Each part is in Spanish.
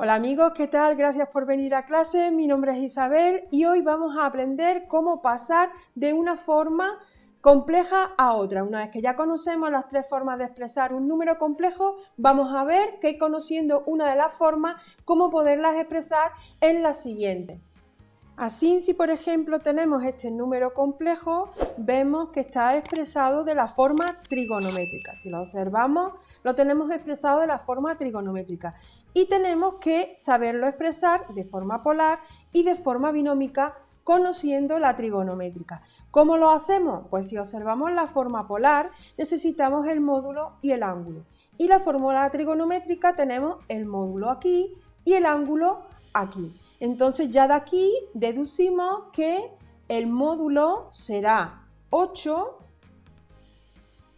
Hola amigos, ¿qué tal? Gracias por venir a clase. Mi nombre es Isabel y hoy vamos a aprender cómo pasar de una forma compleja a otra. Una vez que ya conocemos las tres formas de expresar un número complejo, vamos a ver que conociendo una de las formas, cómo poderlas expresar en la siguiente. Así, si por ejemplo tenemos este número complejo, vemos que está expresado de la forma trigonométrica. Si lo observamos, lo tenemos expresado de la forma trigonométrica. Y tenemos que saberlo expresar de forma polar y de forma binómica, conociendo la trigonométrica. ¿Cómo lo hacemos? Pues si observamos la forma polar, necesitamos el módulo y el ángulo. Y la fórmula trigonométrica tenemos el módulo aquí y el ángulo aquí. Entonces ya de aquí deducimos que el módulo será 8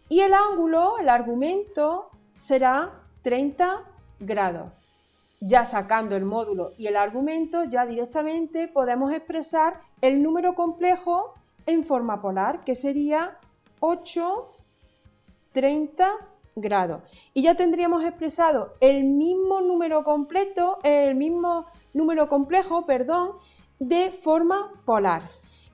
y el ángulo, el argumento, será 30 grados. Ya sacando el módulo y el argumento, ya directamente podemos expresar el número complejo en forma polar, que sería 8, 30 grados. Y ya tendríamos expresado el mismo número complejo, de forma polar.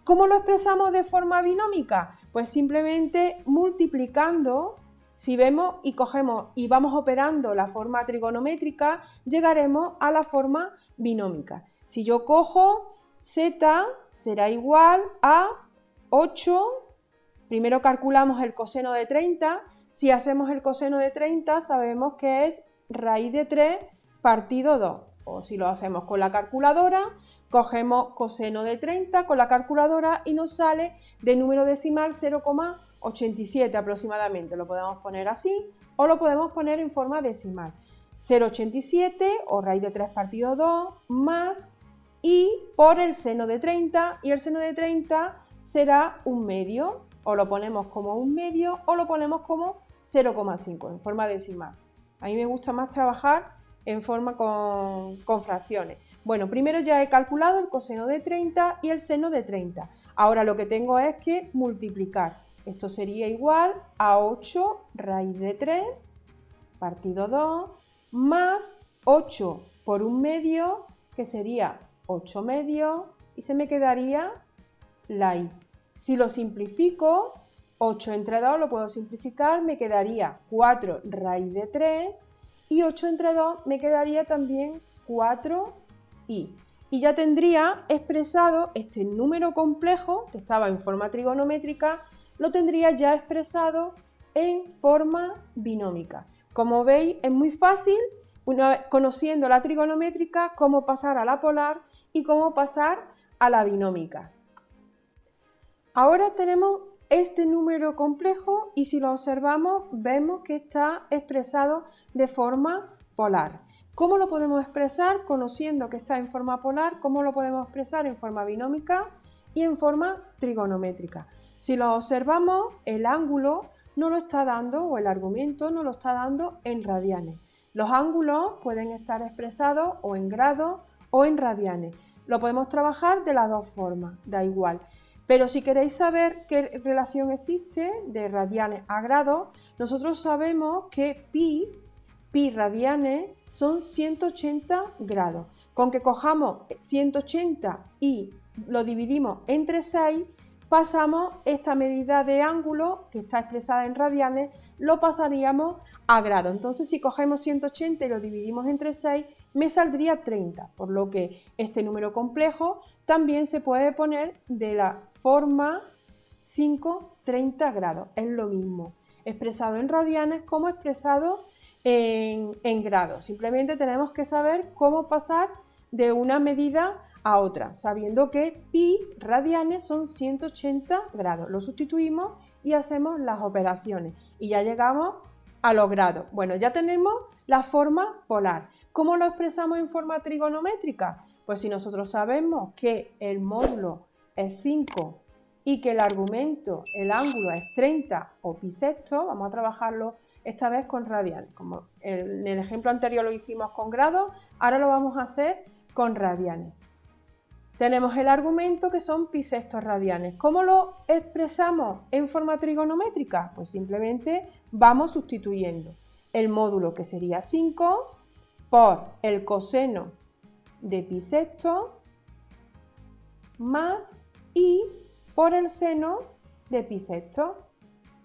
¿Cómo lo expresamos de forma binómica? Pues simplemente multiplicando. Si vemos y cogemos y vamos operando la forma trigonométrica, llegaremos a la forma binómica. Si yo cojo z, será igual a 8, primero calculamos el coseno de 30, si hacemos el coseno de 30 sabemos que es raíz de 3 partido 2. O si lo hacemos con la calculadora, cogemos coseno de 30 con la calculadora y nos sale de número decimal 0,87 aproximadamente. Lo podemos poner así o lo podemos poner en forma decimal. 0,87 o raíz de 3 partido 2 más y por el seno de 30 y el seno de 30 será un medio. O lo ponemos como un medio o lo ponemos como 0,5 en forma decimal. A mí me gusta más trabajar en forma con fracciones. Bueno, primero ya he calculado el coseno de 30 y el seno de 30. Ahora lo que tengo es que multiplicar. Esto sería igual a 8 raíz de 3 partido 2 más 8 por un medio, que sería 8 medios, y se me quedaría la i. Si lo simplifico, 8 entre 2 lo puedo simplificar, me quedaría 4 raíz de 3 y 8 entre 2 me quedaría también 4i. Y ya tendría expresado este número complejo, que estaba en forma trigonométrica, lo tendría ya expresado en forma binómica. Como veis, es muy fácil, una vez conociendo la trigonométrica, cómo pasar a la polar y cómo pasar a la binómica. Ahora tenemos este número complejo y si lo observamos vemos que está expresado de forma polar. ¿Cómo lo podemos expresar? Conociendo que está en forma polar, ¿cómo lo podemos expresar en forma binómica y en forma trigonométrica? Si lo observamos, el ángulo no lo está dando, o el argumento no lo está dando en radianes. Los ángulos pueden estar expresados o en grados o en radianes. Lo podemos trabajar de las dos formas, da igual. Pero si queréis saber qué relación existe de radianes a grados, nosotros sabemos que pi radianes son 180 grados. Con que cojamos 180 y lo dividimos entre 6, pasamos esta medida de ángulo, que está expresada en radianes, lo pasaríamos a grados. Entonces, si cogemos 180 y lo dividimos entre 6, me saldría 30, por lo que este número complejo también se puede poner de la forma 5, 30 grados. Es lo mismo, expresado en radianes como expresado en grados. Simplemente tenemos que saber cómo pasar de una medida a otra, sabiendo que pi radianes son 180 grados. Lo sustituimos y hacemos las operaciones y ya llegamos a los grados. Bueno, ya tenemos la forma polar. ¿Cómo lo expresamos en forma trigonométrica? Pues si nosotros sabemos que el módulo es 5 y que el argumento, el ángulo es 30 o pi sexto, vamos a trabajarlo esta vez con radianes. Como en el ejemplo anterior lo hicimos con grados, ahora lo vamos a hacer con radianes. Tenemos el argumento que son pi sextos radianes. ¿Cómo lo expresamos en forma trigonométrica? Pues simplemente vamos sustituyendo el módulo, que sería 5, por el coseno de pi sexto más i por el seno de pi sexto.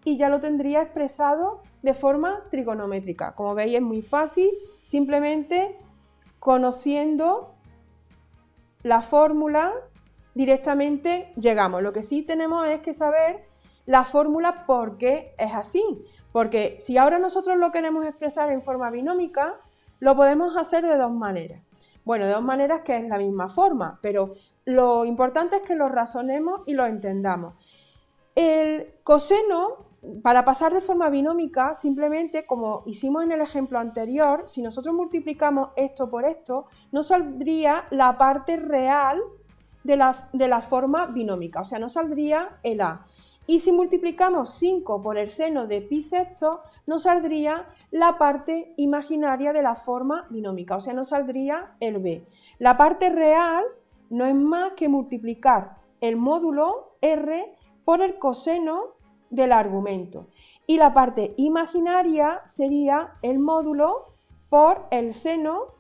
Y ya lo tendría expresado de forma trigonométrica. Como veis es muy fácil, simplemente conociendo la fórmula directamente llegamos. Lo que sí tenemos es que saber la fórmula por qué es así. Porque si ahora nosotros lo queremos expresar en forma binómica, lo podemos hacer de dos maneras. Bueno, de dos maneras que es la misma forma, pero lo importante es que lo razonemos y lo entendamos. El coseno, para pasar de forma binómica, simplemente como hicimos en el ejemplo anterior, si nosotros multiplicamos esto por esto, nos saldría la parte real de la forma binómica, o sea, nos saldría el a. Y si multiplicamos 5 por el seno de pi sexto, nos saldría la parte imaginaria de la forma binómica, o sea, nos saldría el b. La parte real no es más que multiplicar el módulo r por el coseno del argumento. Y la parte imaginaria sería el módulo por el seno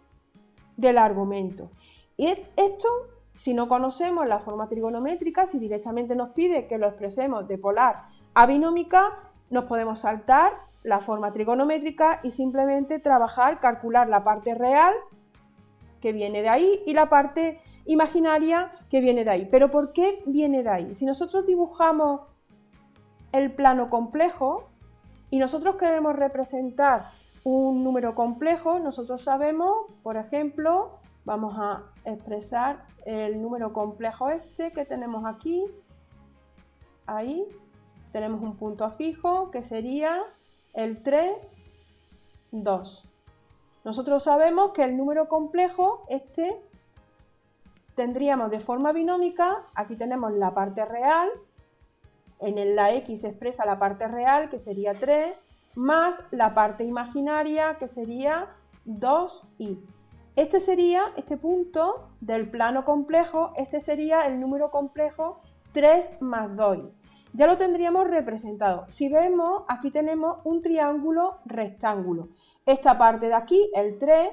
del argumento. Y esto, si no conocemos la forma trigonométrica, si directamente nos pide que lo expresemos de polar a binómica, nos podemos saltar la forma trigonométrica y simplemente trabajar, calcular la parte real que viene de ahí y la parte imaginaria que viene de ahí. ¿Pero por qué viene de ahí? Si nosotros dibujamos el plano complejo y nosotros queremos representar un número complejo, nosotros sabemos, por ejemplo, vamos a expresar el número complejo este que tenemos aquí, ahí, tenemos un punto fijo que sería el 3, 2. Nosotros sabemos que el número complejo, este, tendríamos de forma binómica, aquí tenemos la parte real, en la x se expresa la parte real, que sería 3, más la parte imaginaria, que sería 2i. Este sería, este punto del plano complejo, este sería el número complejo 3 más 2i. Ya lo tendríamos representado. Si vemos, aquí tenemos un triángulo rectángulo. Esta parte de aquí, el 3,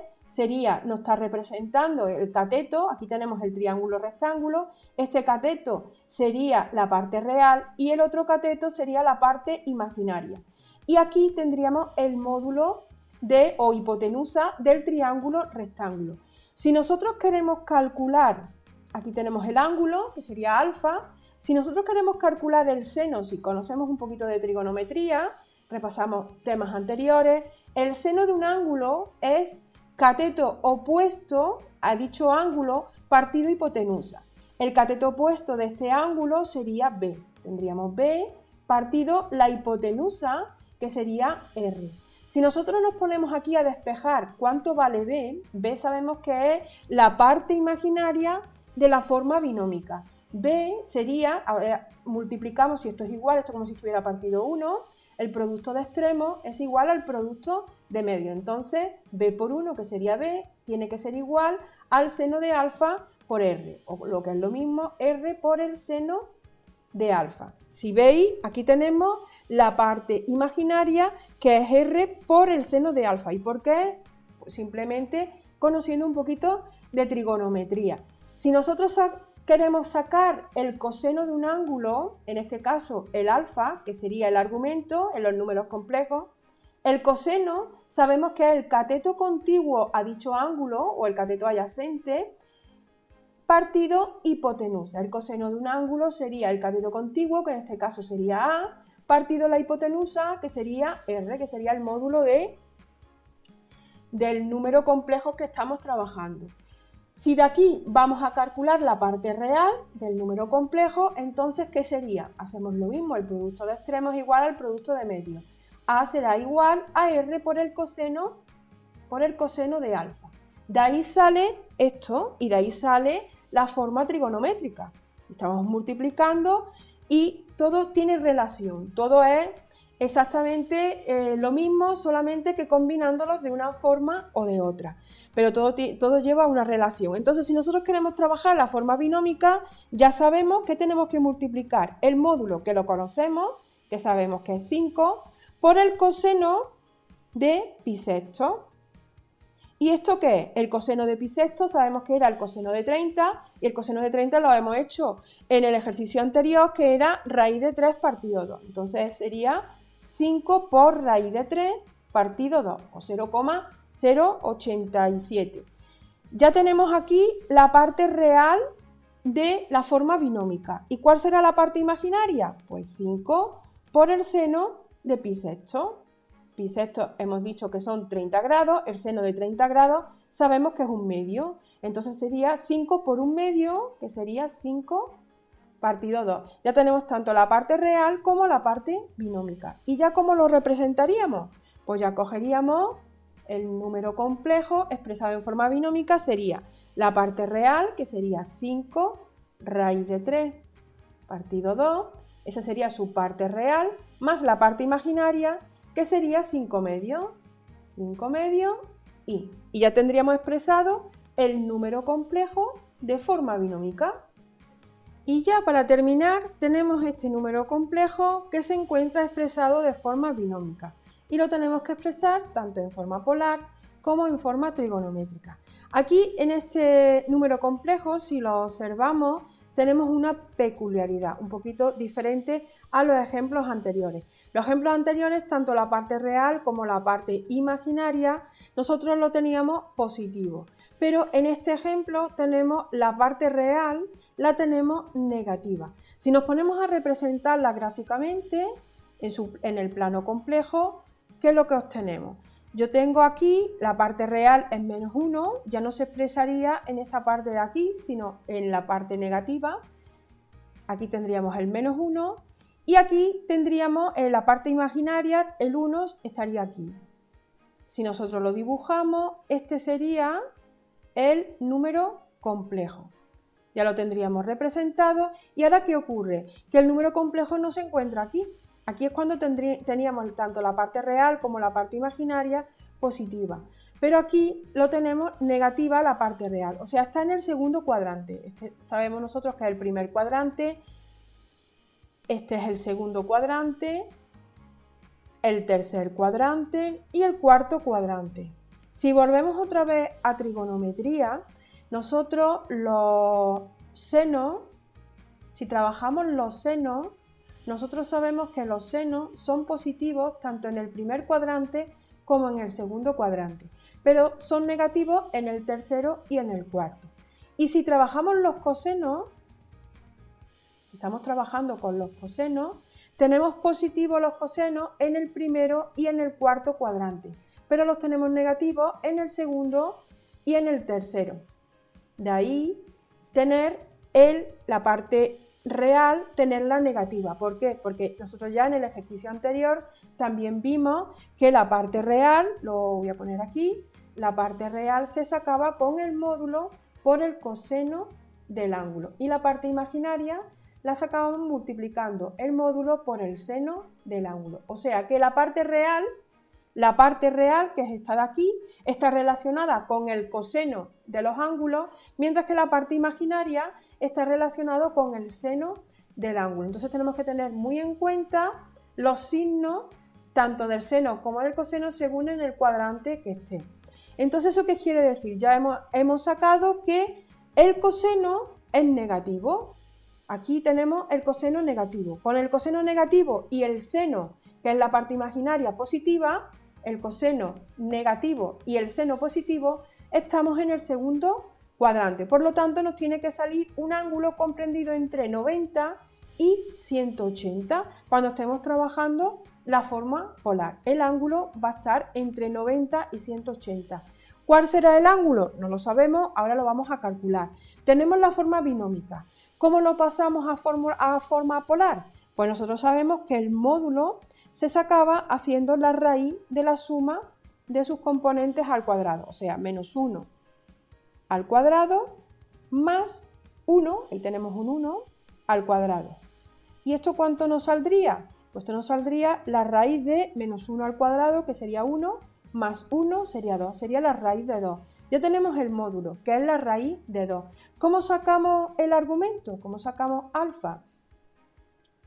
nos está representando el cateto, aquí tenemos el triángulo rectángulo, este cateto sería la parte real y el otro cateto sería la parte imaginaria. Y aquí tendríamos el módulo o hipotenusa del triángulo rectángulo. Si nosotros queremos calcular, aquí tenemos el ángulo, que sería alfa, si nosotros queremos calcular el seno, si conocemos un poquito de trigonometría, repasamos temas anteriores, el seno de un ángulo es cateto opuesto a dicho ángulo partido hipotenusa. El cateto opuesto de este ángulo sería b. Tendríamos b partido la hipotenusa, que sería r. Si nosotros nos ponemos aquí a despejar cuánto vale b, b sabemos que es la parte imaginaria de la forma binómica. b sería, ahora multiplicamos, si esto es igual, esto como si estuviera partido 1, el producto de extremos es igual al producto de medio. Entonces, b por 1, que sería b, tiene que ser igual al seno de alfa por r, o lo que es lo mismo, r por el seno de alfa. Si veis, aquí tenemos la parte imaginaria, que es r por el seno de alfa. ¿Y por qué? Pues simplemente conociendo un poquito de trigonometría. Si nosotros queremos sacar el coseno de un ángulo, en este caso el alfa, que sería el argumento en los números complejos, el coseno sabemos que es el cateto contiguo a dicho ángulo o el cateto adyacente partido hipotenusa. El coseno de un ángulo sería el cateto contiguo, que en este caso sería a, partido la hipotenusa, que sería r, que sería el módulo del número complejo que estamos trabajando. Si de aquí vamos a calcular la parte real del número complejo, entonces, ¿qué sería? Hacemos lo mismo, el producto de extremos es igual al producto de medio. A será igual a r por el coseno de alfa. De ahí sale esto y de ahí sale la forma trigonométrica. Estamos multiplicando y todo tiene relación, todo es exactamente lo mismo, solamente que combinándolos de una forma o de otra. Pero todo lleva una relación. Entonces, si nosotros queremos trabajar la forma binómica, ya sabemos que tenemos que multiplicar el módulo, que lo conocemos, que sabemos que es 5, por el coseno de pi sexto. ¿Y esto qué es? El coseno de pi sexto sabemos que era el coseno de 30 y el coseno de 30 lo hemos hecho en el ejercicio anterior, que era raíz de 3 partido 2. Entonces sería 5 por raíz de 3 partido 2 o 0,087. Ya tenemos aquí la parte real de la forma binómica. ¿Y cuál será la parte imaginaria? Pues 5 por el seno de pi sexto. Pi sexto hemos dicho que son 30 grados, el seno de 30 grados sabemos que es un medio. Entonces sería 5 por un medio, que sería 5 partido 2. Ya tenemos tanto la parte real como la parte binómica. ¿Y ya cómo lo representaríamos? Pues ya cogeríamos el número complejo expresado en forma binómica, sería la parte real, que sería 5 raíz de 3 partido 2, esa sería su parte real, más la parte imaginaria, que sería 5 medios y ya tendríamos expresado el número complejo de forma binómica. Y ya para terminar tenemos este número complejo que se encuentra expresado de forma binómica y lo tenemos que expresar tanto en forma polar como en forma trigonométrica. Aquí en este número complejo, si lo observamos, tenemos una peculiaridad un poquito diferente a los ejemplos anteriores. Los ejemplos anteriores, tanto la parte real como la parte imaginaria, nosotros lo teníamos positivo, pero en este ejemplo tenemos la parte real, la tenemos negativa. Si nos ponemos a representarla gráficamente en el plano complejo, ¿qué es lo que obtenemos? Yo tengo aquí la parte real es menos 1, ya no se expresaría en esta parte de aquí, sino en la parte negativa. Aquí tendríamos el menos 1 y aquí tendríamos en la parte imaginaria, el 1 estaría aquí. Si nosotros lo dibujamos, este sería el número complejo. Ya lo tendríamos representado y ahora ¿qué ocurre? Que el número complejo no se encuentra aquí. Aquí es cuando teníamos tanto la parte real como la parte imaginaria positiva. Pero aquí lo tenemos negativa la parte real. O sea, está en el segundo cuadrante. Sabemos nosotros que es el primer cuadrante. Este es el segundo cuadrante. El tercer cuadrante y el cuarto cuadrante. Si volvemos otra vez a trigonometría, nosotros los senos, si trabajamos los senos, nosotros sabemos que los senos son positivos tanto en el primer cuadrante como en el segundo cuadrante, pero son negativos en el tercero y en el cuarto. Y si trabajamos los cosenos, estamos trabajando con los cosenos, tenemos positivos los cosenos en el primero y en el cuarto cuadrante, pero los tenemos negativos en el segundo y en el tercero. De ahí tener la parte real, tenerla negativa. ¿Por qué? Porque nosotros ya en el ejercicio anterior también vimos que la parte real, lo voy a poner aquí, la parte real se sacaba con el módulo por el coseno del ángulo y la parte imaginaria la sacábamos multiplicando el módulo por el seno del ángulo. O sea que la parte real, que es esta de aquí, está relacionada con el coseno de los ángulos, mientras que la parte imaginaria está relacionada con el seno del ángulo. Entonces tenemos que tener muy en cuenta los signos tanto del seno como del coseno según en el cuadrante que esté. Entonces, ¿eso qué quiere decir? Ya hemos sacado que el coseno es negativo. Aquí tenemos el coseno negativo. Con el coseno negativo y el seno, que es la parte imaginaria positiva, el coseno negativo y el seno positivo, estamos en el segundo cuadrante. Por lo tanto, nos tiene que salir un ángulo comprendido entre 90 y 180 cuando estemos trabajando la forma polar. El ángulo va a estar entre 90 y 180. ¿Cuál será el ángulo? No lo sabemos, ahora lo vamos a calcular. Tenemos la forma binómica. ¿Cómo lo pasamos a forma polar? Pues nosotros sabemos que el módulo se sacaba haciendo la raíz de la suma de sus componentes al cuadrado, o sea, menos 1 al cuadrado más 1, ahí tenemos un 1, al cuadrado. ¿Y esto cuánto nos saldría? Pues esto nos saldría la raíz de menos 1 al cuadrado, que sería 1, más 1 sería 2, sería la raíz de 2. Ya tenemos el módulo, que es la raíz de 2. ¿Cómo sacamos el argumento? ¿Cómo sacamos alfa?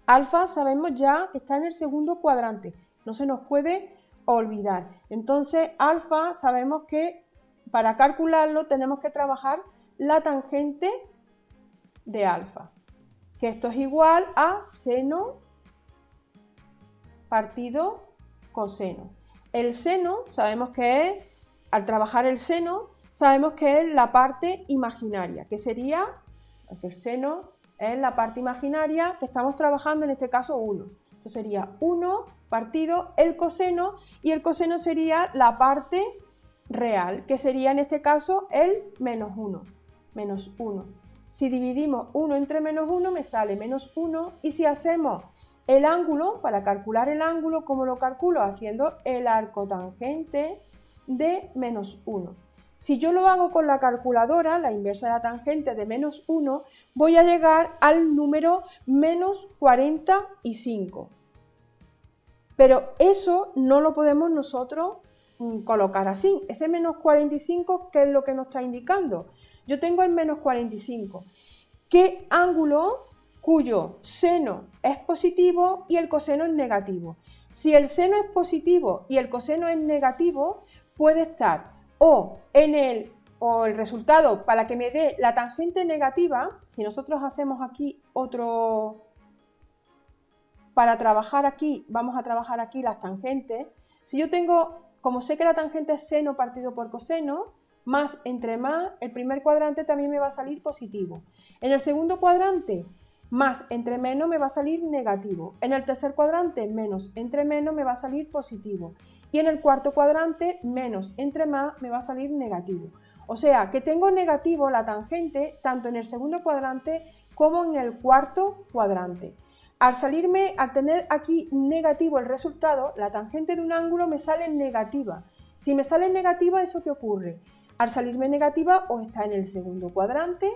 Alfa sabemos ya que está en el segundo cuadrante, no se nos puede olvidar. Entonces, alfa sabemos que para calcularlo tenemos que trabajar la tangente de alfa, que esto es igual a seno partido coseno. El seno sabemos que es, al trabajar el seno, sabemos que es la parte imaginaria, que sería, el seno es la parte imaginaria que estamos trabajando, en este caso 1. Esto sería 1 partido el coseno, y el coseno sería la parte real, que sería en este caso el menos 1. Si dividimos 1 entre menos 1 me sale menos 1, y si hacemos el ángulo, para calcular el ángulo, ¿cómo lo calculo? Haciendo el arcotangente de menos 1. Si yo lo hago con la calculadora, la inversa de la tangente de menos 1, voy a llegar al número menos 45. Pero eso no lo podemos nosotros colocar así. Ese menos 45, ¿qué es lo que nos está indicando? Yo tengo el menos 45. ¿Qué ángulo cuyo seno es positivo y el coseno es negativo? Si el seno es positivo y el coseno es negativo, puede estar o el resultado para que me dé la tangente negativa. Si nosotros hacemos aquí otro, para trabajar aquí, vamos a trabajar aquí las tangentes. Si yo tengo, como sé que la tangente es seno partido por coseno, más entre más, el primer cuadrante también me va a salir positivo. En el segundo cuadrante, más entre menos me va a salir negativo. En el tercer cuadrante, menos entre menos me va a salir positivo. Y en el cuarto cuadrante, menos entre más me va a salir negativo. O sea, que tengo negativo la tangente tanto en el segundo cuadrante como en el cuarto cuadrante. Al tener aquí negativo el resultado, la tangente de un ángulo me sale negativa. Si me sale negativa, ¿eso qué ocurre? Al salirme negativa, o está en el segundo cuadrante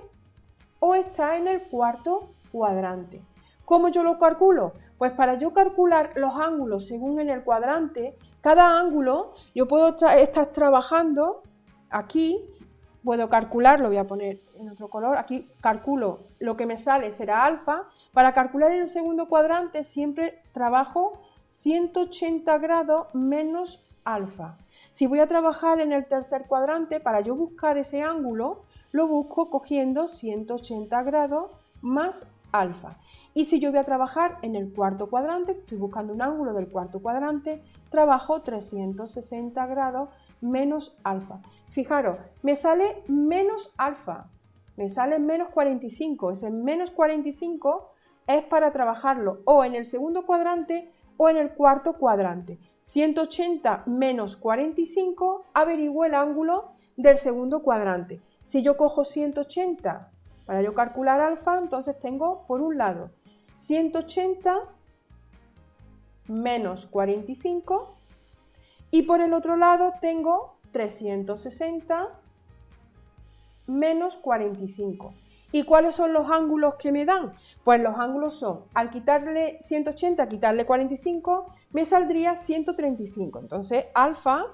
o está en el cuarto cuadrante. ¿Cómo yo lo calculo? Pues para yo calcular los ángulos según en el cuadrante, cada ángulo yo puedo estar trabajando aquí, puedo calcular, lo voy a poner en otro color, aquí calculo lo que me sale será alfa. Para calcular en el segundo cuadrante siempre trabajo 180 grados menos alfa. Si voy a trabajar en el tercer cuadrante, para yo buscar ese ángulo, lo busco cogiendo 180 grados más alfa. Y si yo voy a trabajar en el cuarto cuadrante, estoy buscando un ángulo del cuarto cuadrante, trabajo 360 grados menos alfa. Fijaros, me sale menos alfa, me sale menos 45. Ese menos 45 es para trabajarlo o en el segundo cuadrante o en el cuarto cuadrante. 180 menos 45 averiguo el ángulo del segundo cuadrante. Si yo cojo 180 para yo calcular alfa, entonces tengo por un lado 180 menos 45 y por el otro lado tengo 360 menos 45. ¿Y cuáles son los ángulos que me dan? Pues los ángulos son, al quitarle 180, quitarle 45, me saldría 135. Entonces, alfa,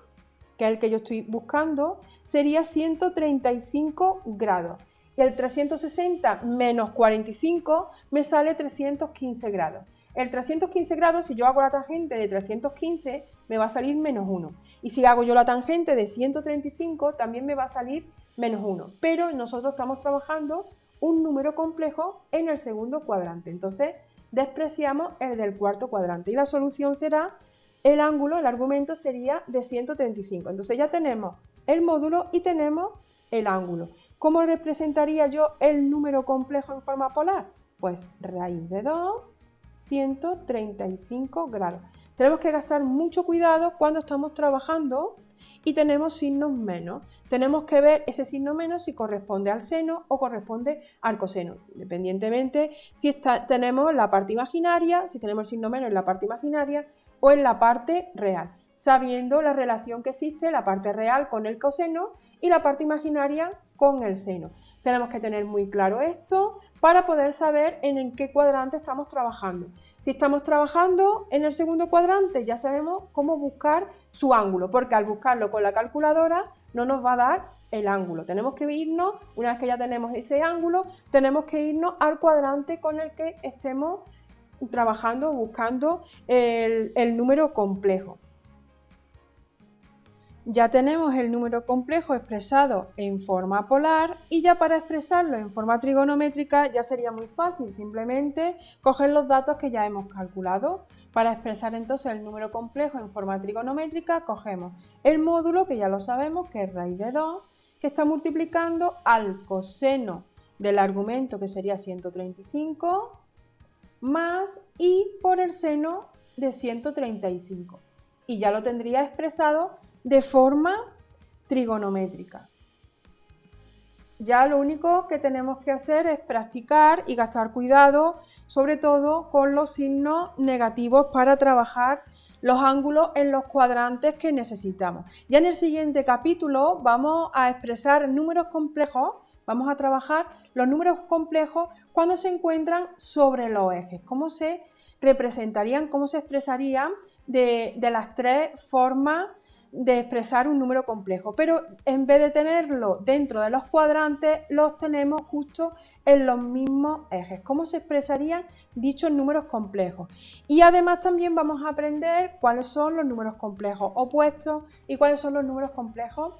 que es el que yo estoy buscando, sería 135 grados. Y el 360 menos 45 me sale 315 grados. El 315 grados, si yo hago la tangente de 315, me va a salir menos 1. Y si hago yo la tangente de 135, también me va a salir menos 1. Pero nosotros estamos trabajando un número complejo en el segundo cuadrante. Entonces, despreciamos el del cuarto cuadrante. Y la solución será el ángulo, el argumento sería de 135. Entonces ya tenemos el módulo y tenemos el ángulo. ¿Cómo representaría yo el número complejo en forma polar? Pues raíz de 2, 135 grados. Tenemos que gastar mucho cuidado cuando estamos trabajando y tenemos signos menos. Tenemos que ver ese signo menos si corresponde al seno o corresponde al coseno, independientemente si tenemos la parte imaginaria, si tenemos el signo menos en la parte imaginaria o en la parte real, sabiendo la relación que existe la parte real con el coseno y la parte imaginaria con el seno. Tenemos que tener muy claro esto para poder saber en qué cuadrante estamos trabajando. Si estamos trabajando en el segundo cuadrante, ya sabemos cómo buscar su ángulo, porque al buscarlo con la calculadora no nos va a dar el ángulo. Tenemos que irnos, una vez que ya tenemos ese ángulo, tenemos que irnos al cuadrante con el que estemos trabajando, buscando el número complejo. Ya tenemos el número complejo expresado en forma polar y ya para expresarlo en forma trigonométrica ya sería muy fácil, simplemente coger los datos que ya hemos calculado. Para expresar entonces el número complejo en forma trigonométrica cogemos el módulo, que ya lo sabemos, que es raíz de 2, que está multiplicando al coseno del argumento, que sería 135, más i por el seno de 135. Y ya lo tendría expresado de forma trigonométrica. Ya lo único que tenemos que hacer es practicar y gastar cuidado, sobre todo con los signos negativos para trabajar los ángulos en los cuadrantes que necesitamos. Ya en el siguiente capítulo vamos a expresar números complejos, vamos a trabajar los números complejos cuando se encuentran sobre los ejes, cómo se representarían, cómo se expresarían de las tres formas de expresar un número complejo, pero en vez de tenerlo dentro de los cuadrantes, los tenemos justo en los mismos ejes. ¿Cómo se expresarían dichos números complejos? Y además también vamos a aprender cuáles son los números complejos opuestos y cuáles son los números complejos,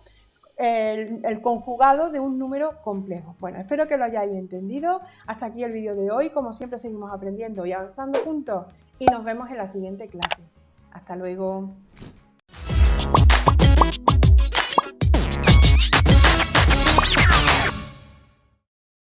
el conjugado de un número complejo. Bueno, espero que lo hayáis entendido. Hasta aquí el vídeo de hoy. Como siempre, seguimos aprendiendo y avanzando juntos y nos vemos en la siguiente clase. Hasta luego.